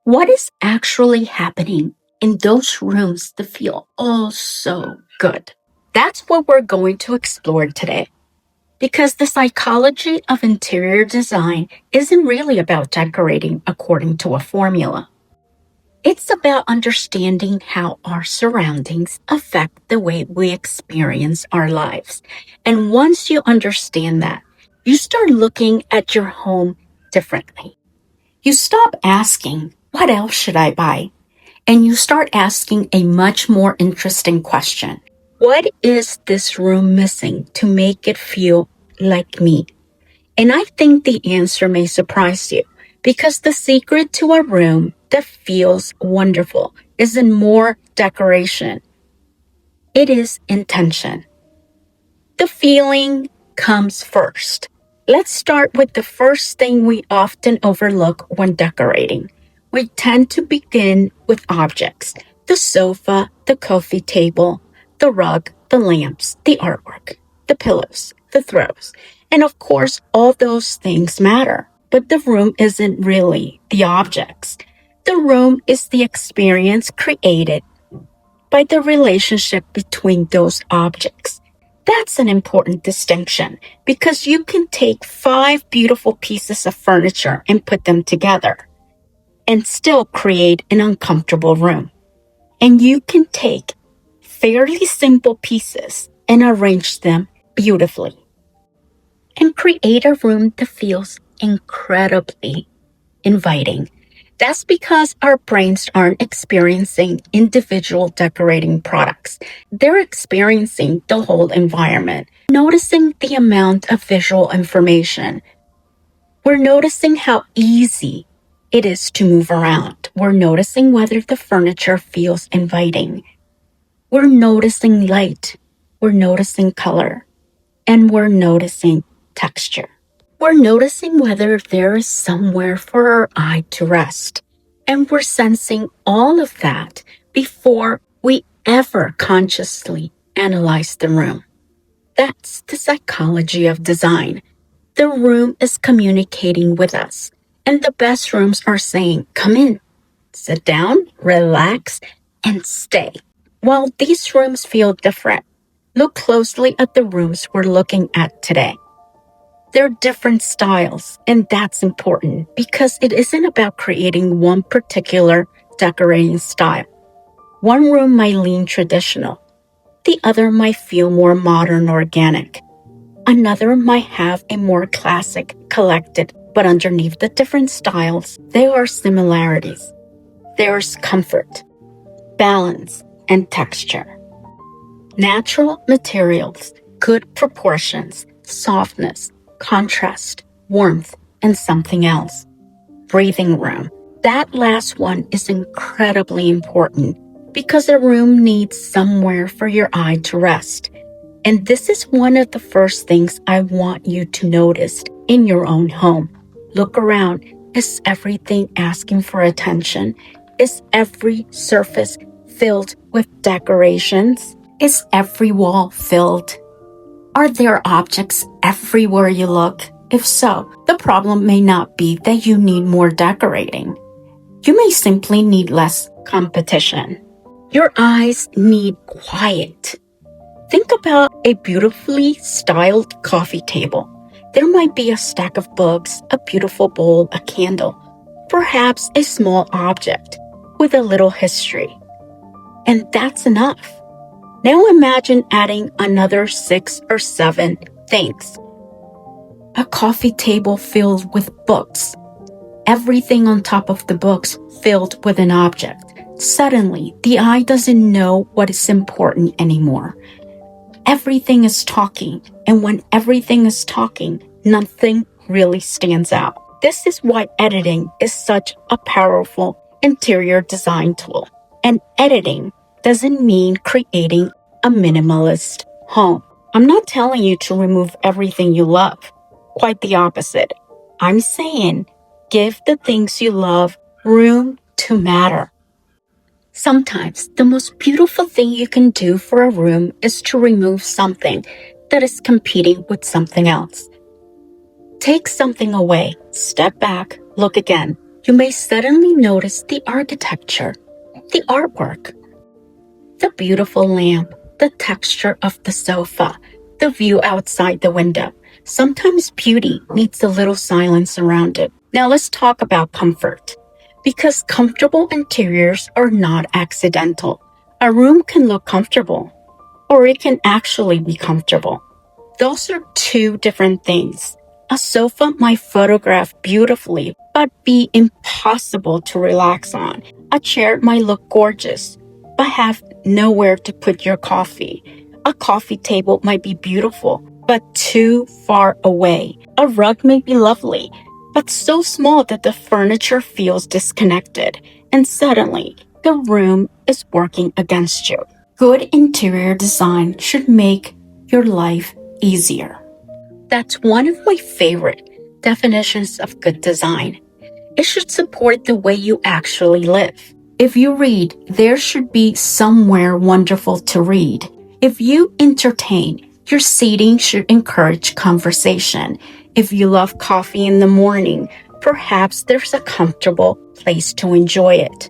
What is actually happening in those rooms that feel all so good? That's what we're going to explore today. Because the psychology of interior design isn't really about decorating according to a formula. It's about understanding how our surroundings affect the way we experience our lives. And once you understand that, you start looking at your home differently. You stop asking, what else should I buy? And you start asking a much more interesting question. What is this room missing to make it feel like me? And I think the answer may surprise you because the secret to a room that feels wonderful isn't more decoration. It is intention. The feeling comes first. Let's start with the first thing we often overlook when decorating. We tend to begin with objects: the sofa, the coffee table, the rug, the lamps, the artwork, the pillows, the throws. And of course, all those things matter. But the room isn't really the objects. The room is the experience created by the relationship between those objects. That's an important distinction because you can take 5 beautiful pieces of furniture and put them together and still create an uncomfortable room. And you can take fairly simple pieces and arrange them beautifully and create a room that feels incredibly inviting. That's because our brains aren't experiencing individual decorating products. They're experiencing the whole environment, noticing the amount of visual information. We're noticing how easy it is to move around. We're noticing whether the furniture feels inviting. We're noticing light. We're noticing color. And we're noticing texture. We're noticing whether there is somewhere for our eye to rest. And we're sensing all of that before we ever consciously analyze the room. That's the psychology of design. The room is communicating with us. And the best rooms are saying, come in, sit down, relax, and stay. While these rooms feel different, look closely at the rooms we're looking at today. They're different styles, and that's important because it isn't about creating one particular decorating style. One room might lean traditional. The other might feel more modern, organic. Another might have a more classic, collected, but underneath the different styles, there are similarities. There's comfort, balance, and texture. Natural materials, good proportions, softness, contrast, warmth, and something else. Breathing room. That last one is incredibly important because a room needs somewhere for your eye to rest. And this is one of the first things I want you to notice in your own home. Look around. Is everything asking for attention? Is every surface filled with decorations? Is every wall filled? Are there objects everywhere you look? If so, the problem may not be that you need more decorating. You may simply need less competition. Your eyes need quiet. Think about a beautifully styled coffee table. There might be a stack of books, a beautiful bowl, a candle, perhaps a small object with a little history. And that's enough. Now imagine adding another 6 or 7 things. A coffee table filled with books. Everything on top of the books filled with an object. Suddenly, the eye doesn't know what is important anymore. Everything is talking, and when everything is talking, nothing really stands out. This is why editing is such a powerful interior design tool. And editing doesn't mean creating a minimalist home. I'm not telling you to remove everything you love. Quite the opposite. I'm saying give the things you love room to matter. Sometimes the most beautiful thing you can do for a room is to remove something that is competing with something else. Take something away, step back, look again, you may suddenly notice the architecture, the artwork, the beautiful lamp, the texture of the sofa, the view outside the window. Sometimes beauty needs a little silence around it. Now let's talk about comfort. Because comfortable interiors are not accidental. A room can look comfortable, or it can actually be comfortable. Those are two different things. A sofa might photograph beautifully, but be impossible to relax on. A chair might look gorgeous, but have nowhere to put your coffee. A coffee table might be beautiful, but too far away. A rug may be lovely, but so small that the furniture feels disconnected, and suddenly the room is working against you. Good interior design should make your life easier. That's one of my favorite definitions of good design. It should support the way you actually live. If you read, there should be somewhere wonderful to read. If you entertain, your seating should encourage conversation. If you love coffee in the morning, perhaps there's a comfortable place to enjoy it.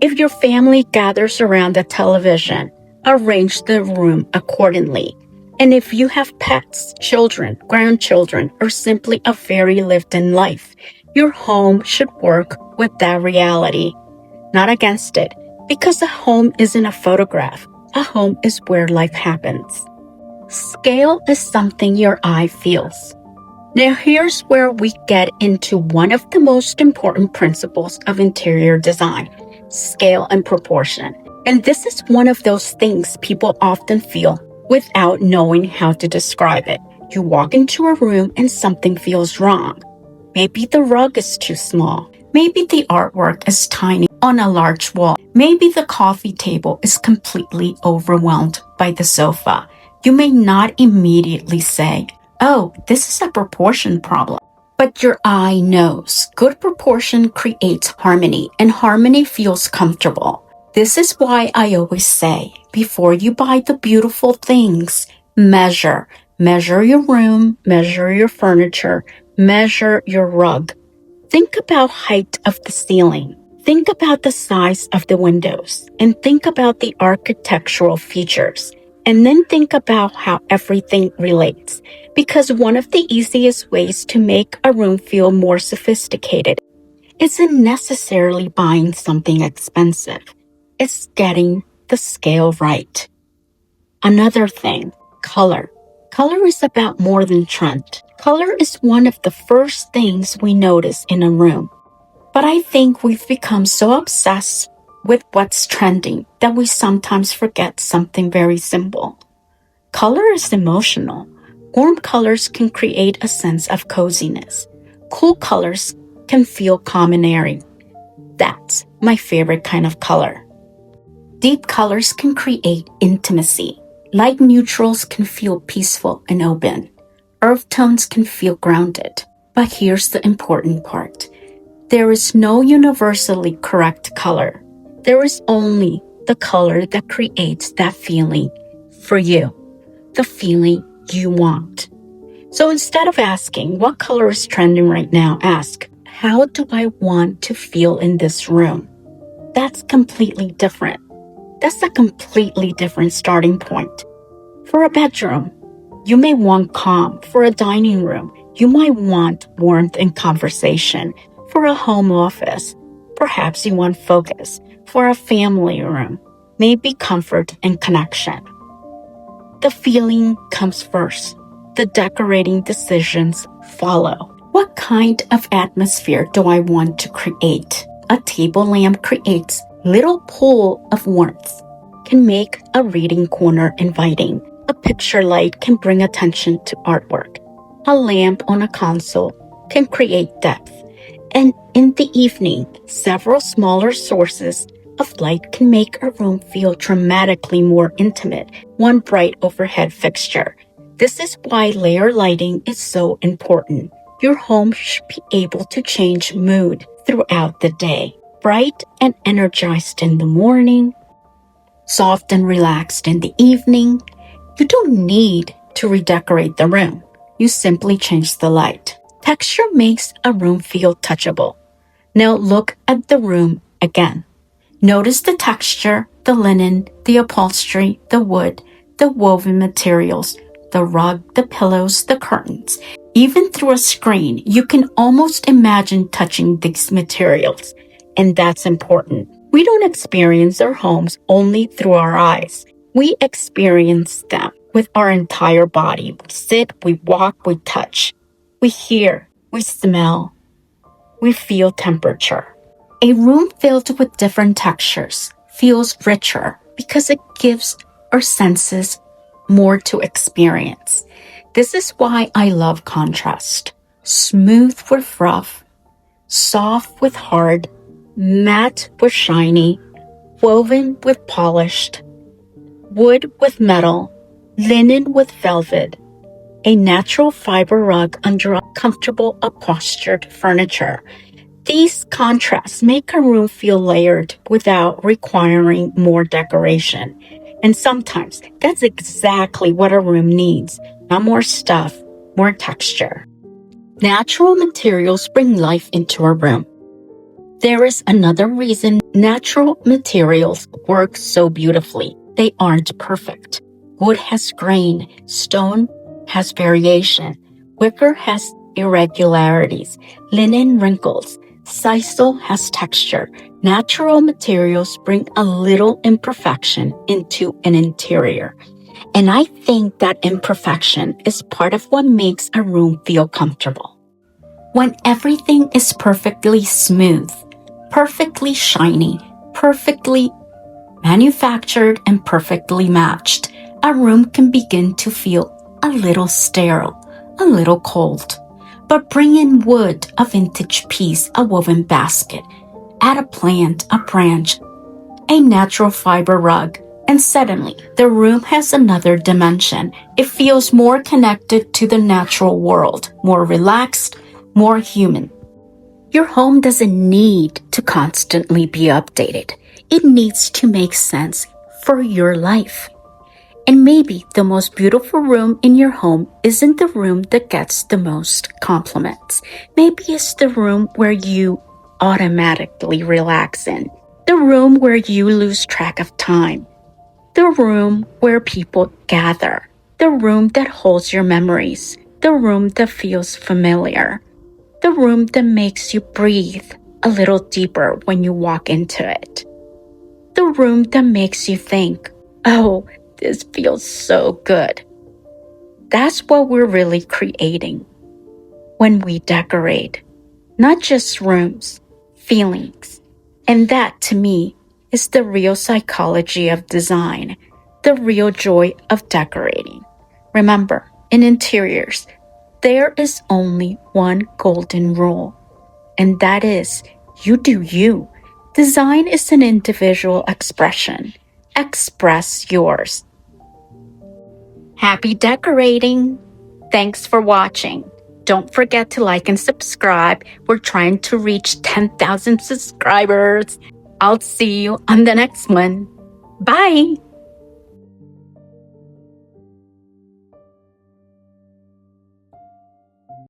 If your family gathers around the television, arrange the room accordingly. And if you have pets, children, grandchildren, or simply a very lived-in life, your home should work with that reality, not against it. Because a home isn't a photograph. A home is where life happens. Scale is something your eye feels. Now here's where we get into one of the most important principles of interior design: scale and proportion. And this is one of those things people often feel without knowing how to describe it. You walk into a room and something feels wrong. Maybe the rug is too small. Maybe the artwork is tiny on a large wall. Maybe the coffee table is completely overwhelmed by the sofa. You may not immediately say, "Oh, this is a proportion problem." But your eye knows good proportion creates harmony, and harmony feels comfortable. This is why I always say, before you buy the beautiful things, measure. Measure your room, measure your furniture, measure your rug. Think about height of the ceiling. Think about the size of the windows, and think about the architectural features. And then think about how everything relates. Because one of the easiest ways to make a room feel more sophisticated isn't necessarily buying something expensive. It's getting the scale right. Another thing, color. Color is about more than trend. Color is one of the first things we notice in a room. But I think we've become so obsessed with what's trending that we sometimes forget something very simple. Color is emotional. Warm colors can create a sense of coziness. Cool colors can feel calm and airy. That's my favorite kind of color. Deep colors can create intimacy. Light neutrals can feel peaceful and open. Earth tones can feel grounded. But here's the important part. There is no universally correct color. There is only the color that creates that feeling for you, the feeling you want. So instead of asking, what color is trending right now, ask, how do I want to feel in this room? That's completely different. That's a completely different starting point. For a bedroom, you may want calm. For a dining room, you might want warmth and conversation. For a home office, perhaps you want focus. For a family room, maybe comfort and connection. The feeling comes first. The decorating decisions follow. What kind of atmosphere do I want to create? A table lamp creates little pool of warmth, can make a reading corner inviting. A picture light can bring attention to artwork. A lamp on a console can create depth. And in the evening, several smaller sources of light can make a room feel dramatically more intimate. One bright overhead fixture. This is why layer lighting is so important. Your home should be able to change mood throughout the day. Bright and energized in the morning, soft and relaxed in the evening. You don't need to redecorate the room. You simply change the light. Texture makes a room feel touchable. Now look at the room again. Notice the texture, the linen, the upholstery, the wood, the woven materials, the rug, the pillows, the curtains. Even through a screen, you can almost imagine touching these materials. And that's important. We don't experience our homes only through our eyes. We experience them with our entire body. We sit, we walk, we touch. We hear, we smell, we feel temperature. A room filled with different textures feels richer because it gives our senses more to experience. This is why I love contrast. Smooth with rough, soft with hard, matte with shiny, woven with polished, wood with metal, linen with velvet, a natural fiber rug under comfortable upholstered furniture. These contrasts make a room feel layered without requiring more decoration. And sometimes that's exactly what a room needs. Not more stuff, more texture. Natural materials bring life into a room. There is another reason natural materials work so beautifully. They aren't perfect. Wood has grain, stone has variation, wicker has irregularities, linen wrinkles, sisal has texture. Natural materials bring a little imperfection into an interior. And I think that imperfection is part of what makes a room feel comfortable. When everything is perfectly smooth, perfectly shiny, perfectly manufactured, and perfectly matched, a room can begin to feel a little sterile, a little cold. But bring in wood, a vintage piece, a woven basket, add a plant, a branch, a natural fiber rug, and suddenly the room has another dimension. It feels more connected to the natural world, more relaxed, more human. Your home doesn't need to constantly be updated. It needs to make sense for your life. And maybe the most beautiful room in your home isn't the room that gets the most compliments. Maybe it's the room where you automatically relax in. The room where you lose track of time. The room where people gather. The room that holds your memories. The room that feels familiar. The room that makes you breathe a little deeper when you walk into it. The room that makes you think, oh, this feels so good. That's what we're really creating when we decorate, not just rooms, feelings. And that, to me, is the real psychology of design, the real joy of decorating. Remember, in interiors, there is only one golden rule, and that is you do you. Design is an individual expression. Express yours. Happy decorating! Thanks for watching. Don't forget to like and subscribe. We're trying to reach 10,000 subscribers. I'll see you on the next one. Bye!